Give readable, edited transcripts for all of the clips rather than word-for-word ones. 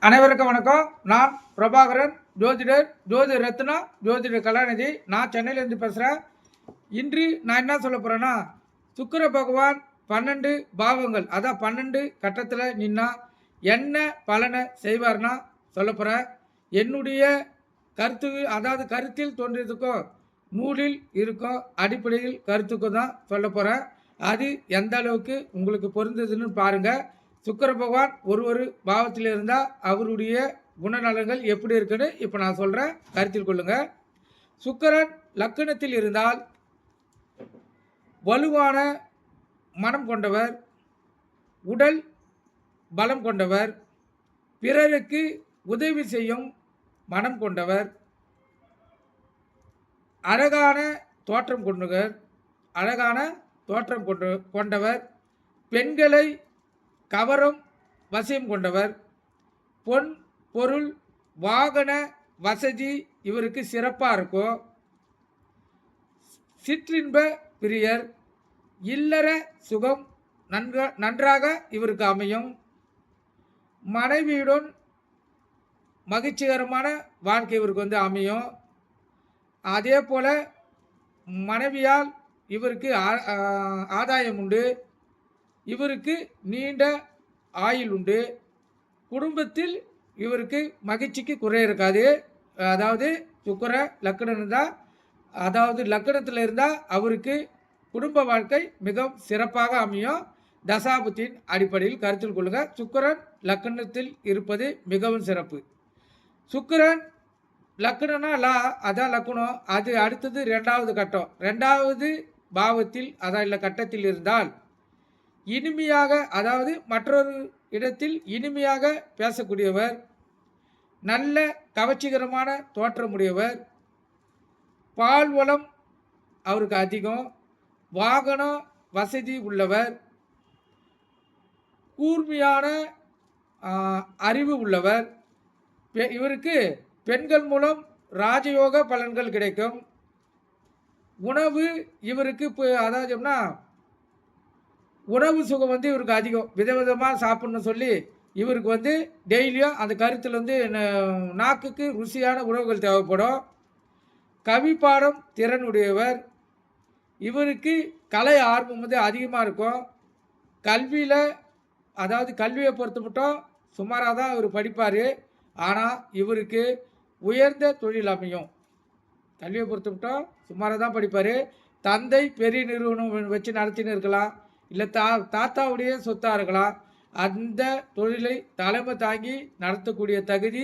அனைவருக்கும் வணக்கம். நான் பிரபாகரன், ஜோதிடர், ஜோதிட ரத்னா, ஜோதிட கலாநிதி. நான் சென்னையிலேருந்து பேசுகிறேன். இன்று நான் என்ன சொல்ல போகிறேன்னா, சுக்கிர பகவான் 12 பாவங்கள், அதான் 12 கட்டத்தில் நின்னா என்ன பலனை செய்வார்னா சொல்ல போகிறேன். என்னுடைய கருத்து, அதாவது கருத்தில் தோன்றியதுக்கும் நூலில் இருக்கும் அடிப்படையில் கருத்துக்கும் தான் சொல்ல போகிறேன். அது எந்த அளவுக்கு உங்களுக்கு பொருந்ததுன்னு பாருங்கள். சுக்கிர பகவான் ஒரு பாவத்தில் இருந்தால் அவருடைய குணநலங்கள் எப்படி இருக்குன்னு இப்போ நான் சொல்கிறேன், கருத்தில் கொள்ளுங்க. சுக்கிரன் லக்கணத்தில் இருந்தால் வலுவான மனம் கொண்டவர், உடல் பலம் கொண்டவர், பிறருக்கு உதவி செய்யும் மனம் கொண்டவர், அழகான தோற்றம் கொண்டவர், பெண்களை கவரும் வசியம் கொண்டவர், பொன் பொருள் வாகன வசதி இவருக்கு சிறப்பாக இருக்கும், சிற்றின்ப பிரியர், இல்லற சுகம் நன்றாக இவருக்கு அமையும், மனைவியுடன் மகிழ்ச்சிகரமான வாழ்க்கை இவருக்கு அமையும். அதே போல் மனைவியால் இவருக்கு ஆதாயம் உண்டு, இவருக்கு நீண்ட ஆயுள் உண்டு, குடும்பத்தில் இவருக்கு மகிழ்ச்சிக்கு குறை இருக்காது. அதாவது சுக்கிர லக்கணம் இருந்தால், அதாவது லக்கணத்தில் இருந்தால் அவருக்கு குடும்ப வாழ்க்கை மிகவும் சிறப்பாக அமையும். தசாபுத்தின் அடிப்படையில் கருத்தில் கொள்ளுங்கள். சுக்கிரன் லக்கணத்தில் இருப்பது மிகவும் சிறப்பு. சுக்கிரன் லக்கணம்னா அதான் லக்கணம். அது அடுத்தது 2வது கட்டம். 2வது பாவத்தில் அதான் இல்லை கட்டத்தில் இருந்தால் இனிமையாக, அதாவது மற்றொரு இடத்தில் இனிமையாக பேசக்கூடியவர், நல்ல கவர்ச்சிகரமான தோற்றமுடையவர், பால் வளம் அவருக்கு அதிகம், வாகன வசதி உள்ளவர், கூர்மையான அறிவு உள்ளவர், இவருக்கு பெண்கள் மூலம் ராஜயோக பலன்கள் கிடைக்கும். உணவு இவருக்கு அதாவது உணவு சுகம் இவருக்கு அதிகம், விதவிதமாக சாப்பிட்ணுன்னு சொல்லி இவருக்கு டெய்லியும் அந்த கருத்தில் நாக்குக்கு ருசியான உணவுகள் தேவைப்படும். கவி பாடம் திறனுடையவர், இவருக்கு கலை ஆர்வம் அதிகமாக இருக்கும். கல்வியில், அதாவது கல்வியை பொறுத்த மட்டும் சுமாராக தான் இவர் படிப்பார். ஆனால் இவருக்கு உயர்ந்த தொழில் அமையும். கல்வியை பொறுத்த மட்டும் சுமாராக தான் படிப்பார். தந்தை பெரிய நிறுவனம் வச்சு நடத்தின்னு இருக்கலாம், இல்லை தாத்தாவுடைய சொத்தாக இருக்கலாம். அந்த தொழிலை தலைமை தாங்கி நடத்தக்கூடிய தகுதி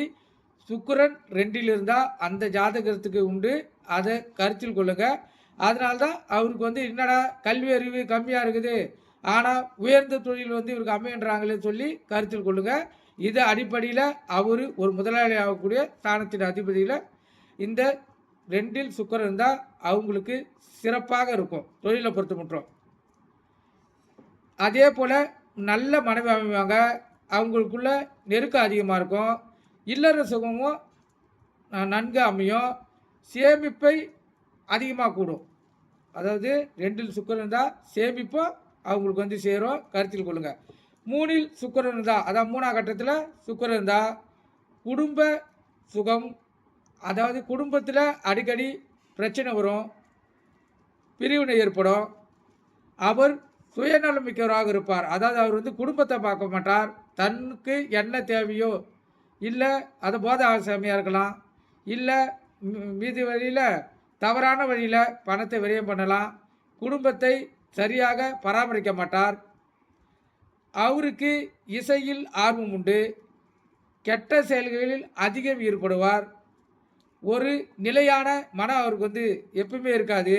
சுக்கிரன் 2ல் இருந்தால் அந்த ஜாதகத்துக்கு உண்டு. அதை கருத்தில் கொள்ளுங்கள். அதனால்தான் அவருக்கு என்னடா கல்வி அறிவு கம்மியாக இருக்குது, ஆனால் உயர்ந்த தொழில் இவருக்கு அமையன்றாங்களே சொல்லி கருத்தில் கொள்ளுங்கள். இது அடிப்படையில் அவர் ஒரு முதலாளி ஆகக்கூடிய ஸ்தானத்தின் அதிபதியில் இந்த 2ல் சுக்கிரன் இருந்தால் அவங்களுக்கு சிறப்பாக இருக்கும் தொழிலை பொறுத்த மட்டும். அதே போல் நல்ல மனைவி அமைவாங்க, அவங்களுக்குள்ள நெருக்கம் அதிகமாக இருக்கும், இல்லற சுகமும் நன்கு அமையும், சேமிப்பை அதிகமாக கூடும். அதாவது 2ல் சுக்கிரன் இருந்தால் சேமிப்பும் அவங்களுக்கு சேரும், கருத்தில் கொள்ளுங்கள். 3ல் சுக்கிரன் இருந்தால், அதான் 3ஆம் கட்டத்தில் சுக்கிரன் இருந்தால் குடும்ப சுகம், அதாவது குடும்பத்தில் அடிக்கடி பிரச்சனை வரும், பிரிவினை ஏற்படும். அவர் சுயநலமிக்கவராக இருப்பார். அதாவது அவர் குடும்பத்தை பார்க்க மாட்டார். தனக்கு என்ன தேவையோ, இல்லை அது போதை ஆசாமியாக இருக்கலாம், இல்லை மீதி வழியில் தவறான வழியில் பணத்தை விரயம் பண்ணலாம், குடும்பத்தை சரியாக பராமரிக்க மாட்டார். அவருக்கு இசையில் ஆர்வம் உண்டு, கெட்ட செயல்களில் அதிகம் ஈடுபடுவார், ஒரு நிலையான மனம் அவருக்கு எப்பவுமே இருக்காது,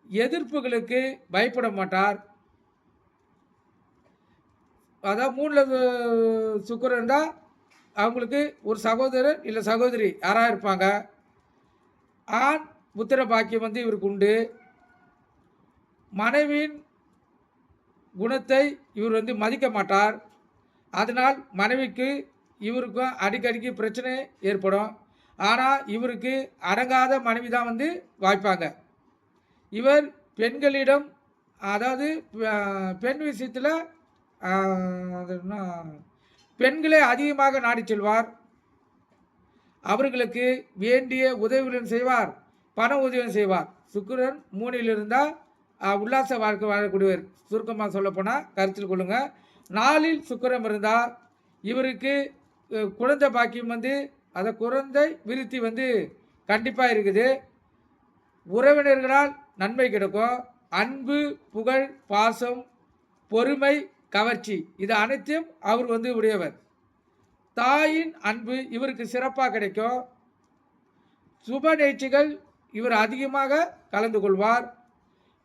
எதிர்ப்புகளுக்கு பயப்பட மாட்டார். அதாவது 3ல் சுக்கிரன் இருந்தால் அவங்களுக்கு ஒரு சகோதரர் இல்லை சகோதரி யாராக இருப்பாங்க. ஆண் புத்திர பாக்கியம் இவருக்கு உண்டு. மனைவியின் குணத்தை இவர் மதிக்க மாட்டார். அதனால் மனைவிக்கு இவருக்கும் அடிக்கடிக்கு பிரச்சனை ஏற்படும். ஆனால் இவருக்கு அடங்காத மனைவி தான் வாய்ப்பாங்க. இவர் பெண்களிடம், அதாவது பெண் விஷயத்தில் பெண்களை அதிகமாக நாடி செல்வார். அவர்களுக்கு வேண்டிய உதவிகளும் செய்வார், பண உதவியும் செய்வார். சுக்கிரன் 3ல் இருந்தால் உல்லாச வாழ்க்கை வாழக்கூடியவர். சுருக்கமாக சொல்லப்போனால் கருத்தில் கொள்ளுங்க. 4ல் சுக்கிரன் இருந்தால் இவருக்கு குழந்தை பாக்கியம் அதை குழந்தை விருத்தி கண்டிப்பாக இருக்குது. உறவினர்களால் நன்மை கிடைக்கும். அன்பு, புகழ், பாசம், பொறுமை, கவர்ச்சி இது அனைத்தையும் அவர் உடையவர். தாயின் அன்பு இவருக்கு சிறப்பாக கிடைக்கும். சுப நிகழ்ச்சிகள் இவர் அதிகமாக கலந்து கொள்வார்.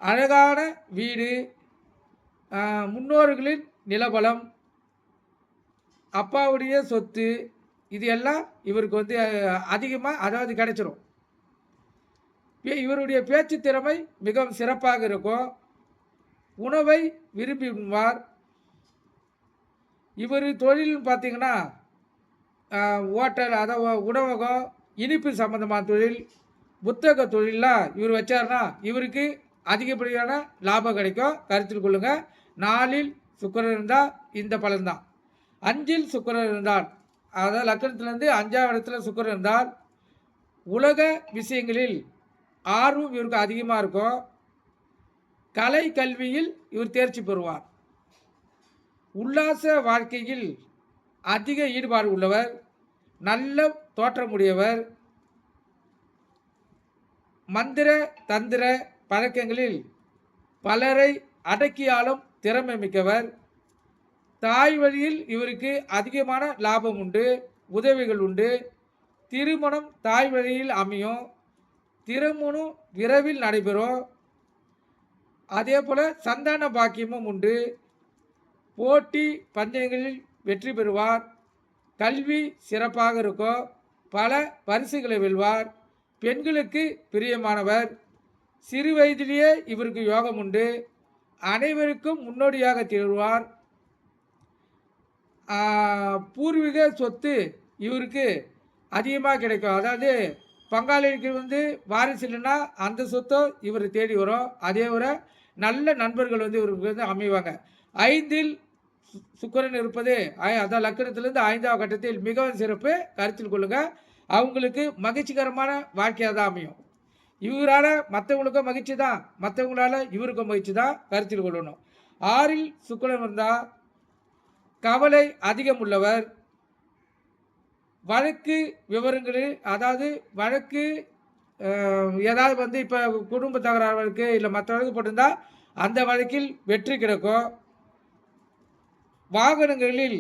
அழகான வீடு, முன்னோர்களின் நிலபலம், அப்பாவுடைய சொத்து இது எல்லாம் இவருக்கு அதிகமாக கிடைச்சிரும். இவருடைய பேச்சு திறமை மிகவும் சிறப்பாக இருக்கும். உணவை விரும்பி உண்பார். இவர் தொழில்னு பார்த்தீங்கன்னா ஹோட்டல், அதாவது உணவகம், இனிப்பு சம்பந்தமான தொழில், புத்தக தொழிலெலாம் இவர் வச்சார்னா இவருக்கு அதிகப்படியான லாபம் கிடைக்கும். கருத்தில் கொள்ளுங்கள். 4ல் சுக்கிரன் இருந்தால் இந்த பலன்தான். 5ல் சுக்கிரன் இருந்தால், அதாவது லக்கணத்திலேருந்து 5ஆம் இடத்துல சுக்கிரன் இருந்தால் உலக விஷயங்களில் ஆர்வம் இவருக்கு அதிகமாக இருக்கும். கலை கல்வியில் இவர் தேர்ச்சி பெறுவார். உல்லாச வாழ்க்கையில் அதிக ஈடுபாடு உள்ளவர். நல்ல தோற்றமுடையவர். மந்திர தந்திர பழக்கங்களில் பலரை அடக்கியாலும் திறமை மிக்கவர். தாய் வழியில் இவருக்கு அதிகமான லாபம் உண்டு, உதவிகள் உண்டு. திருமணம் தாய் வழியில் அமையும். திருமணம் விரைவில் நடைபெறும். அதே போல் சந்தான பாக்கியமும் உண்டு. போட்டி பந்தயங்களில் வெற்றி பெறுவார். கல்வி சிறப்பாக இருக்கும். பல பரிசுகளை வெல்வார். பெண்களுக்கு பிரியமானவர். சிறு வயதிலேயே இவருக்கு யோகம் உண்டு. அனைவருக்கும் முன்னோடியாக திகழ்வார். பூர்வீக சொத்து இவருக்கு அதிகமாக கிடைக்கும். அதாவது பங்காளிக்கு வாரிசு இல்லைன்னா அந்த சொத்தை இவர் தேடி வரும். அதே ஒரு நல்ல நண்பர்கள் இவருக்கு அமைவாங்க. 5ல் சுக்கிரன் இருப்பது அதான் லக்கணத்திலிருந்து 5ஆம் கட்டத்தில் மிகவும் சிறப்பு. கருத்தில் கொள்ளுங்கள். அவங்களுக்கு மகிழ்ச்சிகரமான வாழ்க்கையாக தான் அமையும். இவரால் மற்றவங்களுக்கும் மகிழ்ச்சி தான், மற்றவங்களால் இவருக்கும் மகிழ்ச்சி தான். கருத்தில் கொள்ளணும். 6ல் சுக்கிரன் இருந்தால் கவலை அதிகம் உள்ளவர். வழக்கு விவரங்களில், அதாவது வழக்கு ஏதாவது இப்போ குடும்ப தகராறு வழக்கு இல்லை மற்ற வழக்கு போட்டிருந்தால் அந்த வழக்கில் வெற்றி கிடைக்கும். வாகனங்களில்,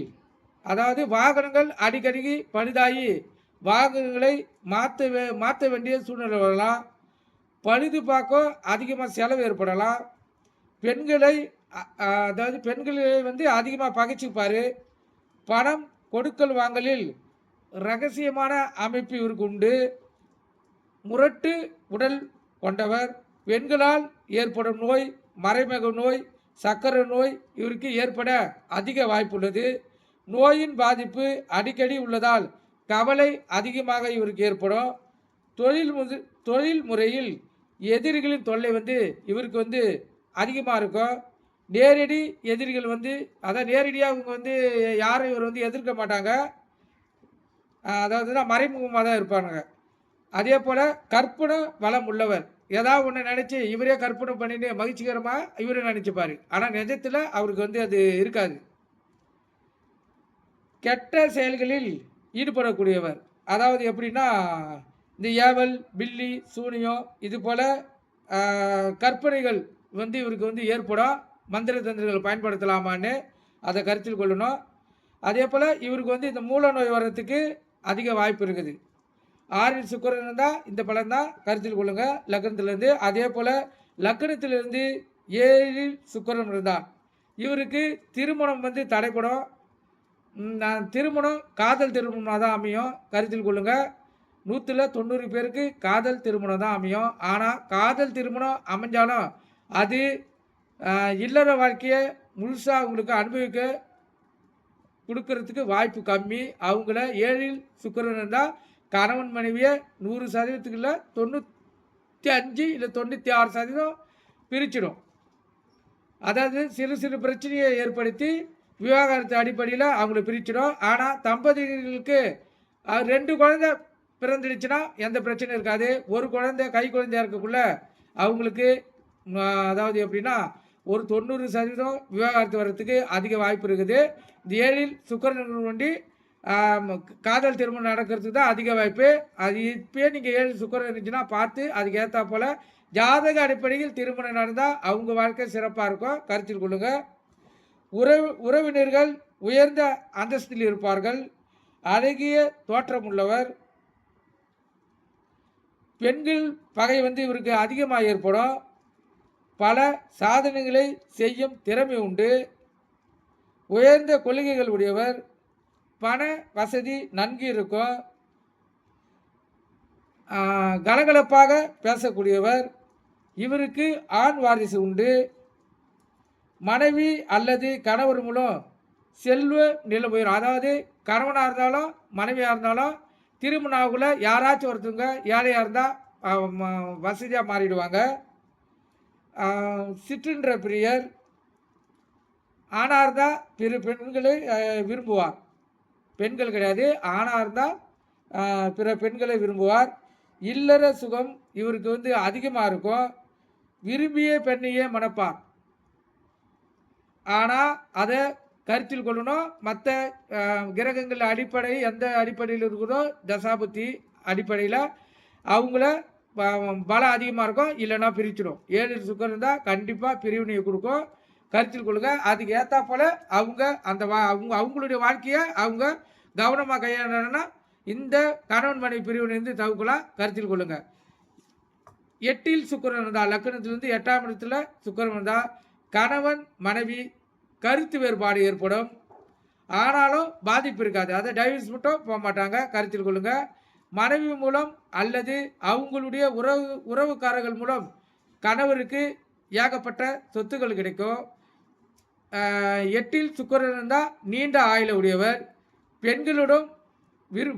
அதாவது வாகனங்கள் அடிக்கடி பழுதாகி வாகனங்களை மாற்ற வேண்டிய சூழ்நிலை வரலாம். பழுது பார்க்க அதிகமாக செலவு ஏற்படலாம். பெண்களை, அதாவது பெண்களை அதிகமாக பகைச்சிப்பார். பணம் கொடுக்கல் வாங்கலில் இரகசியமான அமைப்பு இவருக்கு உண்டு. முரட்டு உடல் கொண்டவர். பெண்களால் ஏற்படும் நோய், மறைமுக நோய், சர்க்கரை நோய் இவருக்கு ஏற்பட அதிக வாய்ப்புள்ளது. நோயின் பாதிப்பு அடிக்கடி உள்ளதால் கவலை அதிகமாக இவருக்கு ஏற்படும். தொழில் முறையில் எதிரிகளின் தொல்லை இவருக்கு அதிகமாக இருக்கும். நேரடி எதிரிகள் அதான் நேரடியாக அவங்க யாரும் இவர் எதிர்க்க மாட்டாங்க. அதாவது மறைமுகமாக தான் இருப்பானுங்க. அதே போல் கற்பனை வளம் உள்ளவர். ஏதாவது ஒன்று நினச்சி இவரே கற்பனை பண்ணிட்டு மகிழ்ச்சிகரமாக இவரே நினச்சிப்பார். ஆனால் நிஜத்தில் அவருக்கு அது இருக்காது. கெட்ட செயல்களில் ஈடுபடக்கூடியவர். அதாவது எப்படின்னா இந்த ஏவல், பில்லி, சூனியம் இது போல் கற்பனைகள் இவருக்கு ஏற்படும். மந்திர தந்திரங்கள் பயன்படுத்தலாமான்னு அதை கருத்தில் கொள்ளணும். அதே போல் இவருக்கு இந்த மூல நோய் வர்றதுக்கு அதிக வாய்ப்பு இருக்குது. 6ல் சுக்கிரன் இருந்தால் இந்த பலன் தான். கருத்தில் கொள்ளுங்கள் லக்னத்திலேருந்து. அதே போல் லக்னத்திலிருந்து 7ல் சுக்கிரன் இருந்தால் இவருக்கு திருமணம் தடைப்படும். திருமணம் காதல் திருமணமாக தான் அமையும். கருத்தில் கொள்ளுங்கள். 100ல் 90 பேருக்கு காதல் திருமணம் தான் அமையும். ஆனால் காதல் திருமணம் அமைஞ்சாலும் அது இல்லற வாழ்க்கையை முழுசாக அவங்களுக்கு அனுபவிக்க கொடுக்கறதுக்கு வாய்ப்பு கம்மி. அவங்கள 7ல் சுக்கிரன் இருந்தால் கணவன் மனைவியை 100%க்குள்ள 95 இல்லை 96% பிரிச்சிடும். அதாவது சிறு சிறு பிரச்சனையை ஏற்படுத்தி விவாகரத்து அடிப்படையில் அவங்கள பிரிச்சிடும். ஆனால் தம்பதிகளுக்கு 2 குழந்தை பிறந்துடுச்சுன்னா எந்த பிரச்சனையும் இருக்காது. ஒரு குழந்தை கை குழந்தையா இருக்கக்குள்ள அவங்களுக்கு அதாவது எப்படின்னா ஒரு 90% விவாகரத்து வர்றதுக்கு அதிக வாய்ப்பு இருக்குது. இந்த 7ல் சுக்கிரன் கொண்டு காதல் திருமணம் நடக்கிறதுக்கு தான் அதிக வாய்ப்பு. அது இப்பயே நீங்கள் 7 சுக்கிரன் இருந்துச்சுன்னா பார்த்து அதுக்கு ஏற்றா போல் ஜாதக அடிப்படையில் திருமணம் நடந்தால் அவங்க வாழ்க்கை சிறப்பாக இருக்கும். கருத்தில் கொள்ளுங்கள். உறவினர்கள் உயர்ந்த அந்தஸ்தில் இருப்பார்கள். அழகிய தோற்றமுள்ளவர். பெண்கள் பகை இவருக்கு அதிகமாக ஏற்படும். பல சாதனைகளை செய்யும் திறமை உண்டு. உயர்ந்த கொள்கைகள் உடையவர். பண வசதி நன்கு இருக்கும். கலகலப்பாக பேசக்கூடியவர். இவருக்கு ஆண் வாரிசு உண்டு. மனைவி அல்லது கணவர் மூலம் செல்வ நிலை உயரும். அதாவது கணவனாக இருந்தாலும் மனைவியாக இருந்தாலும் திருமணம் ஆகல யாராச்சும் ஒருத்தவங்க ஏழையாக இருந்தால் வசதியாக மாறிடுவாங்க. சிற்றின்ற பிரியர். ஆணாக இருந்தால் பிற பெண்களை விரும்புவார். பெண்கள் கிடையாது, ஆணாக இருந்தால் பிற பெண்களை விரும்புவார். இல்லற சுகம் இவருக்கு அதிகமாக இருக்கும். விரும்பிய பெண்ணையே மணப்பார். ஆனால் அதை கருத்தில் கொள்ளணும். மற்ற கிரகங்கள் அடிப்படை எந்த அடிப்படையில் இருக்குதோ தசாபுத்தி அடிப்படையில் அவங்கள பலம் அதிகமாக இருக்கும், இல்லைன்னா பிரிச்சிடும். 7 சுக்கரம் இருந்தால் கண்டிப்பாக பிரிவினையை கொடுக்கும். கருத்தில் கொள்ளுங்க. அதுக்கு ஏற்றா போல் அவங்க அந்த அவங்களுடைய வாழ்க்கையை அவங்க கவனமாக கையாளணும்னா இந்த கணவன் மனைவி பிரிவினை தவிர்க்கலாம். கருத்தில் கொள்ளுங்க. 8ல் சுக்கிரன் இருந்தால் லக்னத்திலிருந்து 8ஆம் இடத்துல சுக்கிரன் இருந்தால் கணவன் மனைவி கருத்து வேறுபாடு ஏற்படும். ஆனாலும் பாதிப்பு இருக்காது. அதை டைவர்ஸ் மட்டும் போக மாட்டாங்க. கருத்தில் கொள்ளுங்க. மனைவி மூலம் அல்லது அவங்களுடைய உறவுக்காரர்கள் மூலம் கணவருக்கு ஏகப்பட்ட சொத்துக்கள் கிடைக்கும். 8ல் சுக்கிரன் இருந்தால் நீண்ட ஆயுள உடையவர்.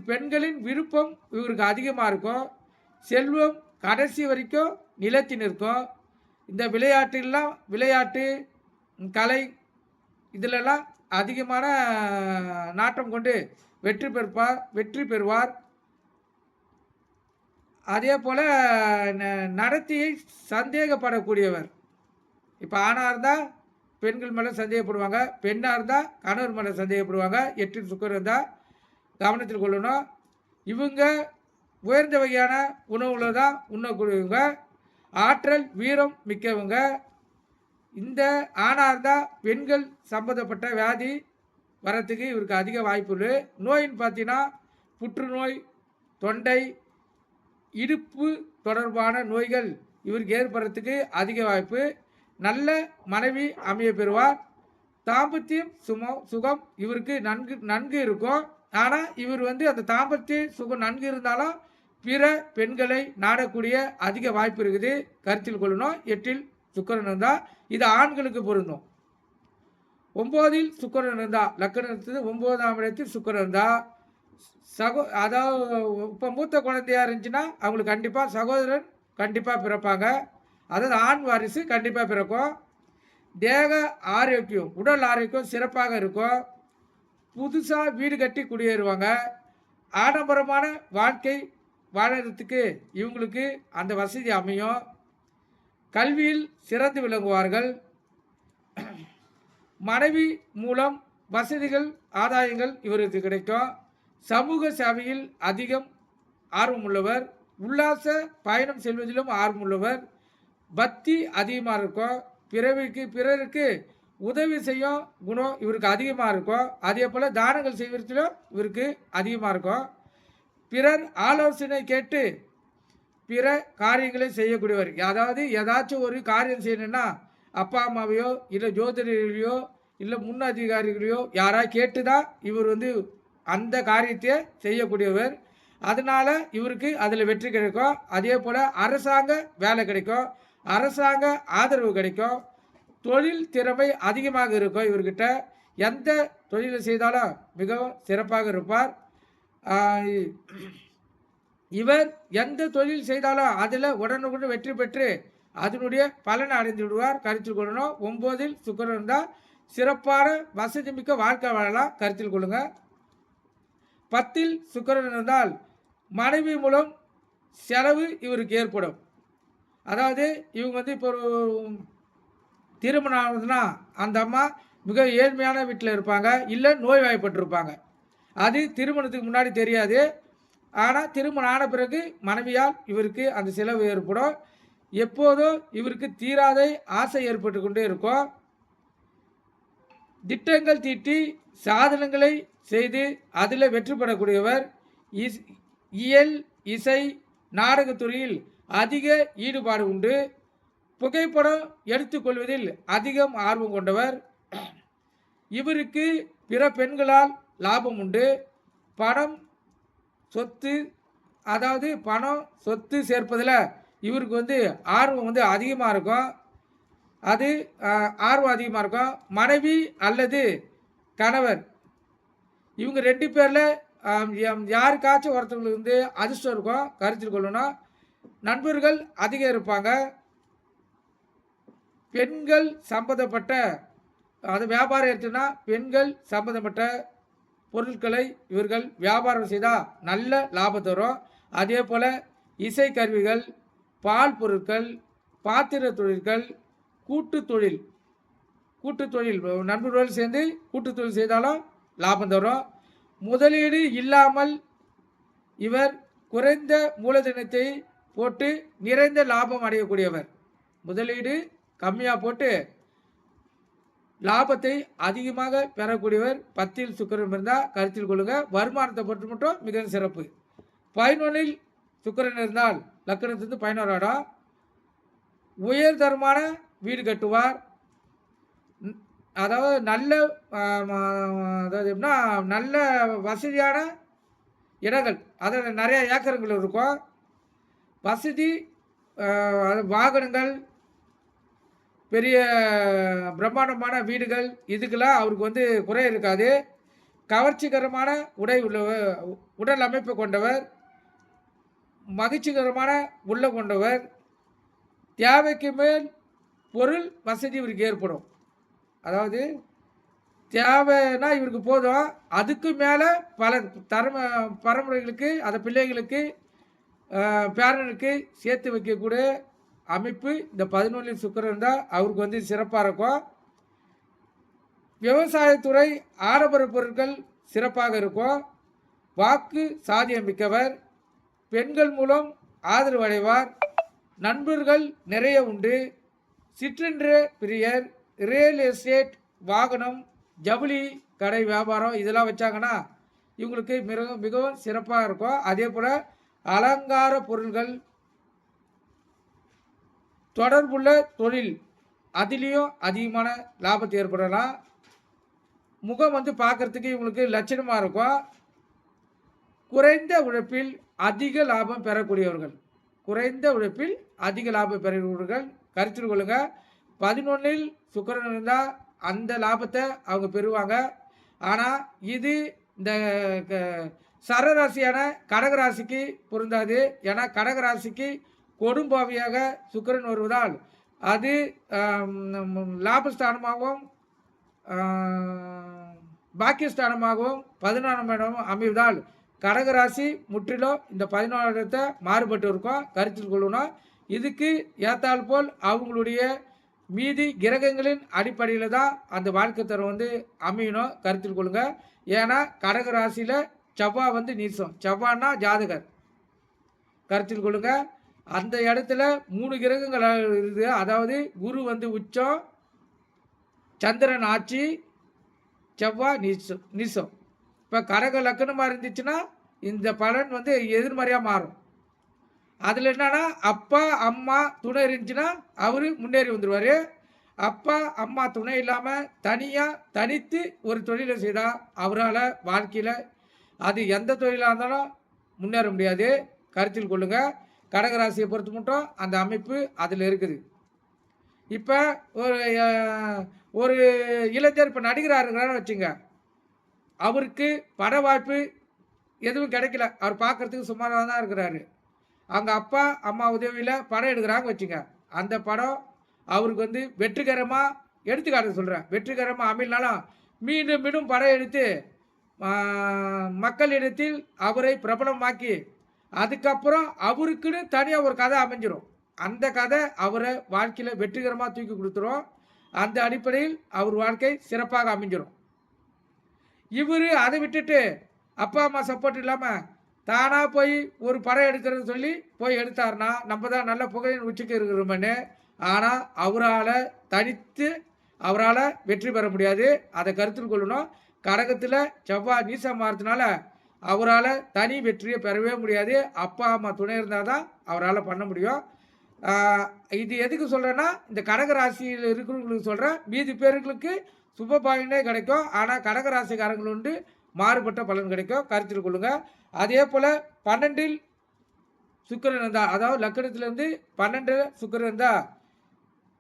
பெண்களின் விருப்பம் இவருக்கு அதிகமாக இருக்கும். செல்வம் கடைசி வரைக்கும் நிலைத்து நிற்கும். இந்த விளையாட்டு கலை இதிலெல்லாம் அதிகமான நாட்டம் கொண்டு வெற்றி பெறுவார். அதே போல் நடத்தியை சந்தேகப்படக்கூடியவர். இப்போ ஆணாக இருந்தால் பெண்கள் மேலே சந்தேகப்படுவாங்க, பெண்ணாக இருந்தால் கணவர் மேலே சந்தேகப்படுவாங்க. 8ல் சுக்கிரன் இருந்தால் கவனத்தில் கொள்ளணும். இவங்க உயர்ந்த வகையான உணவுகளை தான் உண்ணக்கூடியவங்க. ஆற்றல் வீரம் மிக்கவங்க. இந்த ஆணாக இருந்தால் பெண்கள் சம்மந்தப்பட்ட வியாதி வரத்துக்கு இவருக்கு அதிக வாய்ப்பு உண்டு. நோயின்னு பார்த்தீங்கன்னா புற்றுநோய், தொண்டை, இடுப்பு தொடர்பான நோய்கள் இவருக்கு ஏற்படுறதுக்கு அதிக வாய்ப்பு. நல்ல மனைவி அமைய பெறுவார். தாம்பத்தியம் சுகம் இவருக்கு நன்கு இருக்கும். ஆனால் இவர் அந்த தாம்பத்திய சுகம் நன்கு இருந்தாலும் பிற பெண்களை நாடக்கூடிய அதிக வாய்ப்பு இருக்குது. கருத்தில் கொள்ளணும். 8ல் சுக்கிரன் இருந்தால் இது ஆண்களுக்கு பொருந்தும். 9ல் சுக்கிரன் இருந்தால் லக்னத்துக்கு 9ஆம் இடத்தில் சுக்கிரன் இருந்தால் அதாவது இப்போ மூத்த குழந்தையாக இருந்துச்சுன்னா அவங்களுக்கு கண்டிப்பாக சகோதரன் கண்டிப்பாக பிறப்பாங்க. அதாவது ஆண் வாரிசு கண்டிப்பாக பிறக்கும். தேக ஆரோக்கியம் உடல் ஆரோக்கியம் சிறப்பாக இருக்கும். புதுசாக வீடு கட்டி குடியேறுவாங்க. ஆடம்பரமான வாழ்க்கை வாழறதுக்கு இவங்களுக்கு அந்த வசதி அமையும். கல்வியில் சிறந்து விளங்குவார்கள். மனைவி மூலம் வசதிகள் ஆதாயங்கள் இவருக்கு கிடைக்கும். சமூக சேவையில் அதிகம் ஆர்வமுள்ளவர். உல்லாச பயணம் செல்வதிலும் ஆர்வமுள்ளவர். பக்தி அதிகமாக இருக்கும். பிறருக்கு உதவி செய்யும் குணம் இவருக்கு அதிகமாக இருக்கும். அதே போல் தானங்கள் செய்வதிலும் இவருக்கு அதிகமாக இருக்கும். பிறர் ஆலோசனை கேட்டு பிற காரியங்களை செய்யக்கூடியவர். அதாவது ஏதாச்சும் ஒரு காரியம் செய்யணுன்னா அப்பா அம்மாவையோ இல்லை ஜோதிடர்களையோ இல்லை முன் அதிகாரிகளையோ யாராவது கேட்டு தான் இவர் அந்த காரியத்தை செய்யக்கூடியவர். அதனால் இவருக்கு அதில் வெற்றி கிடைக்கும். அதே போல் அரசாங்க வேலை கிடைக்கும். அரசாங்க ஆதரவு கிடைக்கும். தொழில் திறமை அதிகமாக இருக்கும். இவர்கிட்ட எந்த தொழிலை செய்தாலும் மிகவும் சிறப்பாக இருப்பார். இவர் எந்த தொழில் செய்தாலும் அதில் உடனுக்குடன் வெற்றி பெற்று அதனுடைய பலனை அடைந்து விடுவார். கருத்தில் கொள்ளணும். 9ல் சுக்கிரன் இருந்தால் சிறப்பான வசதி மிக்க வாழ்க்கை வாழலாம், கருத்தில் கொள்ளுங்க. 10ல் சுக்கிரன் இருந்தால் மனைவி மூலம் செலவு இவருக்கு ஏற்படும். அதாவது இவங்க வந்து இப்போ ஒரு திருமணம் ஆகுதுன்னா அந்த அம்மா மிக ஏழ்மையான வீட்டில் இருப்பாங்க, இல்லை நோய்வாய்ப்பட்டிருப்பாங்க. அது திருமணத்துக்கு முன்னாடி தெரியாது. ஆனால் திருமணம் ஆன பிறகு மனைவியால் இவருக்கு அந்த செலவு ஏற்படும். எப்போதும் இவருக்கு தீராத ஆசை ஏற்பட்டு கொண்டே இருக்கும். திட்டங்கள் தீட்டி சாதனங்களை செய்து அதில் வெற்றி பெறக்கூடியவர். இயல், இசை, நாடகத்துறையில் அதிக ஈடுபாடு உண்டு. புகைப்படம் எடுத்துக்கொள்வதில் அதிகம் ஆர்வம் கொண்டவர். இவருக்கு பிற பெண்களால் லாபம் உண்டு. பணம் சொத்து, அதாவது பணம் சொத்து சேர்ப்பதில் இவருக்கு வந்து ஆர்வம் வந்து அதிகமாக இருக்கும். ஆர்வம் அதிகமாக இருக்கும். மனைவி அல்லது கணவர் இவங்க 2 பேரில் யாருக்காச்சும் ஒருத்தவங்களுக்கு வந்து அதிர்ஷ்டம் இருக்கும், கருத்தில் கொள்ளணும். நண்பர்கள் அதிகம் இருப்பாங்க. பெண்கள் சம்பந்தப்பட்ட, அது வியாபாரம் எடுத்துன்னா பெண்கள் சம்பந்தப்பட்ட பொருட்களை இவர்கள் வியாபாரம் செய்தால் நல்ல லாபம் தரும். அதே போல் இசைக்கருவிகள், பால் பொருட்கள், பாத்திர தொழில்கள், கூட்டு தொழில் நண்பர்கள் சேர்ந்து கூட்டு தொழில் செய்தாலும் லாபம் தரும். முதலீடு இல்லாமல் இவர் குறைந்த மூலதனத்தை போட்டு நிறைந்த லாபம் அடையக்கூடியவர். முதலீடு கம்மியாக போட்டு லாபத்தை அதிகமாக பெறக்கூடியவர். 10ல் சுக்கிரன் இருந்தால் கருத்தில் கொள்ளுங்க. வருமானத்தை பொறுத்து மட்டும் மிக சிறப்பு. 11ல் சுக்கிரன் இருந்தால் லக்னத்திலிருந்து 11 இடம். உயர்தரமான வீடு கட்டுவார். அதாவது நல்ல அதாவது எப்படின்னா நல்ல வசதியான இடங்கள், அதில் நிறைய ஏக்கரங்கள் இருக்கும். வசதி, வாகனங்கள், பெரிய பிரம்மாண்டமான வீடுகள், இதுக்கெல்லாம் அவருக்கு வந்து குறை இருக்காது. கவர்ச்சிகரமான உடல் அமைப்பு கொண்டவர். மகிழ்ச்சிகரமான உள்ளம் கொண்டவர். தேவைக்கு மேல் பொருள் வசதி இவருக்கு ஏற்படும். அதாவது தேவைன்னா இவருக்கு போதும், அதுக்கு மேலே பல பரம்பரைகளுக்கு, அந்த பிள்ளைகளுக்கு, பேரனுக்கு சேர்த்து வைக்கக்கூடிய அமைப்பு இந்த 11ல் சுக்கிரன் தான் அவருக்கு வந்து சிறப்பாக இருக்கும். விவசாயத்துறை, ஆடம்பர பொருட்கள் சிறப்பாக இருக்கும். வாக்கு சாதியம் மிக்கவர். பெண்கள் மூலம் ஆதரவு அடைவார். நண்பர்கள் நிறைய உண்டு. சிற்றென்ற பிரியர். ரியல் எஸ்டேட், வாகனம், ஜவுளி கடை வியாபாரம் இதெல்லாம் வச்சாங்கன்னா இவங்களுக்கு மிகவும் சிறப்பாக இருக்கும். அதே போல் அலங்கார பொருள்கள் தொடர்புள்ள தொழில், அதிலையும் அதிகமான லாபத்தை ஏற்படலாம். முகம் வந்து பார்க்குறதுக்கு இவங்களுக்கு லட்சணமாக இருக்கும். குறைந்த உழைப்பில் அதிக லாபம் பெறக்கூடியவர்கள். கருத்தில் கொள்ளுங்க. 11ல் சுக்கிரன் இருந்தால் அந்த லாபத்தை அவங்க பெறுவாங்க. ஆனால் இது இந்த சரராசியான கடகராசிக்கு பொருந்தாது. ஏன்னா கடகராசிக்கு கொடும்பாவியாக சுக்கிரன் வருவதால் அது லாபஸ்தானமாகவும் பாக்கியஸ்தானமாகவும் 14ஆம் இடமும் அமைவதால் கடகராசி முற்றிலும் இந்த 14 இடத்தை மாறுபட்டு இருக்கும், கருத்தில் கொள்ளணும். இதுக்கு ஏற்றால் போல் அவங்களுடைய மீதி கிரகங்களின் அடிப்படையில் தான் அந்த வாழ்க்கை தரம் வந்து அமையணும், கருத்தில் கொள்ளுங்க. ஏன்னா கடகராசியில் செவ்வாய் வந்து நீசம். செவ்வாய்னா ஜாதகர், கருத்தில் கொள்ளுங்க. அந்த இடத்துல 3 கிரகங்கள் இருக்குது. அதாவது குரு வந்து உச்சம், சந்திரன் ஆட்சி, செவ்வாய் நீசம். இப்போ கடக லக்கணமாக இருந்துச்சுன்னா இந்த பலன் வந்து எதிர்மறையாக மாறும். அதில் என்னன்னா அப்பா அம்மா துணை இருந்துச்சுன்னா அவர் முன்னேறி வந்துடுவார். அப்பா அம்மா துணை இல்லாமல் தனித்து ஒரு தொழிலை செய்தால் அவரால் வாழ்க்கையில் அது எந்த தொழிலாக இருந்தாலும் முன்னேற முடியாது, கருத்தில் கொள்ளுங்கள். கடகராசியை பொறுத்து மட்டும் அந்த அமைப்பு அதில் இருக்குது. இப்போ ஒரு இளைஞர் இப்போ நடிகராக இருக்கிறான்னு வச்சுங்க, அவருக்கு பட வாய்ப்பு எதுவும் கிடைக்கல, அவர் பார்க்குறதுக்கு சுமாராக தான் இருக்கிறாரு. அவங்க அப்பா அம்மா உதவியில் படம் எடுக்கிறாங்க வச்சுங்க, அந்த படம் அவருக்கு வந்து வெற்றிகரமாக எடுத்துக்காட்டு சொல்கிறேன். வெற்றிகரமாக அமையலனாலும் மீண்டும் மீண்டும் படம் எடுத்து மக்களிடத்தில் அவரை பிரபலமாக்கி அதுக்கப்புறம் அவருக்குன்னு தனியாக ஒரு கதை அமைஞ்சிடும். அந்த கதை அவரை வாழ்க்கையில் வெற்றிகரமாக தூக்கி கொடுத்துரும். அந்த அடிப்படையில் அவர் வாழ்க்கை சிறப்பாக அமைஞ்சிடும். இவர் அதை விட்டுட்டு அப்பா அம்மா சப்போர்ட் இல்லாமல் தானாக போய் ஒரு படம் எடுக்கிறது சொல்லி போய் எடுத்தார்னா நம்ம தான் நல்ல புகழின் உச்சிக்கு இருக்கிறோம்னு. ஆனால் அவரால் தனித்து அவரால் வெற்றி பெற முடியாது. அதை கருத்தில் கொள்ளணும். கடகத்தில் செவ்வாய் நீசம் மாறதுனால அவரால் தனி வெற்றியை பெறவே முடியாது. அப்பா அம்மா துணை இருந்தால் தான் அவரால் பண்ண முடியும். இது எதுக்கு சொல்கிறேன்னா, இந்த கடக ராசியில் இருக்கிறவங்களுக்கு சொல்கிறேன். மீதி பேர்களுக்கு சுப பயனே கிடைக்கும். ஆனால் கடக ராசிக்காரங்கள் உண்டு மாறுபட்ட பலன் கிடைக்கும், கருத்தில் கொள்ளுங்கள். அதே போல் 12இல் சுக்கிரன் இருந்தால், அதாவது லக்கணத்திலேருந்து 12 சுக்கிரன் இருந்தால்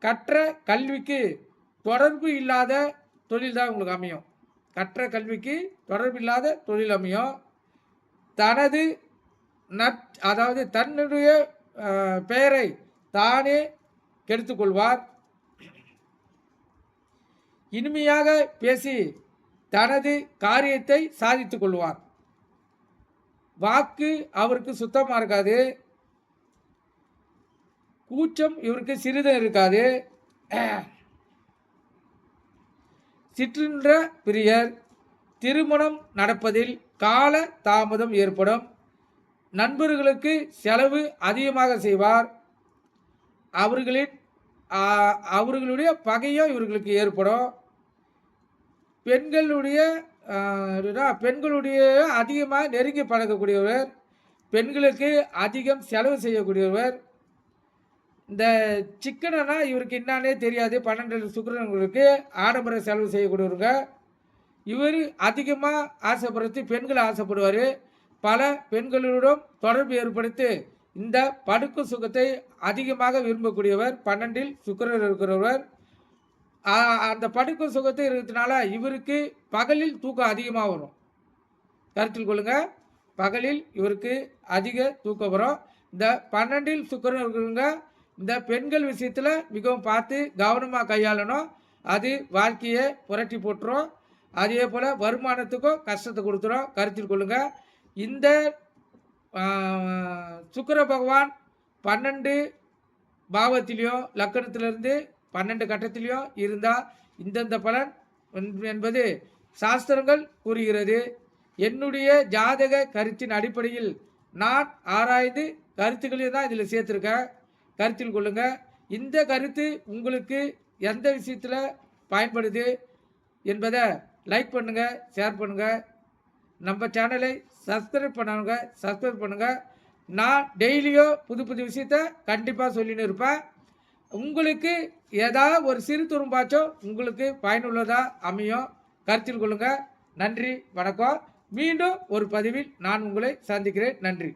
கற்ற கல்விக்கு தொடர்பு இல்லாத தொழில் தான் உங்களுக்கு அமையும். கற்ற கல்விக்கு தொடர்பு இல்லாத தொழில் அமையும். தனது அதாவது தன்னுடைய பெயரை தானே கெடுத்துக்கொள்வார். இனிமையாக பேசி தனது காரியத்தை சாதித்து கொள்வார். வாக்கு அவருக்கு சுத்தமாக இருக்காது. கூச்சம் இவருக்கு சிறிதும் இருக்காது. சிற்றின்ற பிரியர். திருமணம் நடப்பதில் கால தாமதம் ஏற்படும். நண்பர்களுக்கு செலவு அதிகமாக செய்வார். அவர்களுடைய பகையும் இவர்களுக்கு ஏற்படும். பெண்களுடைய அதிகமாக நெருங்கி பழகக்கூடியவர். பெண்களுக்கு அதிகம் செலவு செய்யக்கூடியவர். இந்த சிக்கனா இவருக்கு என்னானே தெரியாது. 12 சுக்கிரன்களுக்கு ஆடம்பர செலவு செய்யக்கூடியவங்க. இவர் அதிகமாக ஆசைப்படுறது பெண்களை ஆசைப்படுவார். பல பெண்களுடன் தொடர்பு ஏற்படுத்தி இந்த படுக்கு சுகத்தை அதிகமாக விரும்பக்கூடியவர் 12இல் சுக்கிரன் இருக்கிறவர். அந்த படுக்கு சுகத்தை இருக்கிறதுனால இவருக்கு பகலில் தூக்கம் அதிகமாக வரும். கருத்தில் கொள்ளுங்கள். பகலில் இவருக்கு அதிக தூக்கம் வரும். இந்த 12இல் சுக்கிரன் இருக்கிறவங்க இந்த பெண்கள் விஷயத்தில் மிகவும் பார்த்து கவனமாக கையாளணும். அது வாழ்க்கையை புரட்டி போட்டுரும். அதே போல் வருமானத்துக்கும் கஷ்டத்தை கொடுத்துரும். கருத்தில் கொள்ளுங்கள். இந்த சுக்கிர பகவான் 12 பாவத்திலையும் லக்கணத்திலிருந்து 12 கட்டத்திலையும் இருந்தால் இந்தந்த பலன் என்பது சாஸ்திரங்கள் கூறுகிறது. என்னுடைய ஜாதக கருத்தின் அடிப்படையில் நான் ஆராய்ந்து கருத்துக்களையும் தான் இதில் சேர்த்துருக்கேன். கருத்தில் கொள்ளுங்கள். இந்த கருத்து உங்களுக்கு எந்த விஷயத்தில் பயன்படுது என்பதை லைக் பண்ணுங்கள், ஷேர் பண்ணுங்கள். நம்ம சேனலை சப்ஸ்கிரைப் பண்ணவங்க சப்ஸ்கிரைப் பண்ணுங்கள். நான் டெய்லியும் புது புது விஷயத்தை கண்டிப்பாக சொல்லின்னு இருப்பேன். உங்களுக்கு ஏதாவது ஒரு சிறு துரும்பாச்சும் உங்களுக்கு பயனுள்ளதாக அமையும். கருத்தில் கொள்ளுங்கள். நன்றி, வணக்கம். மீண்டும் ஒரு பதிவில் நான் உங்களை சந்திக்கிறேன். நன்றி.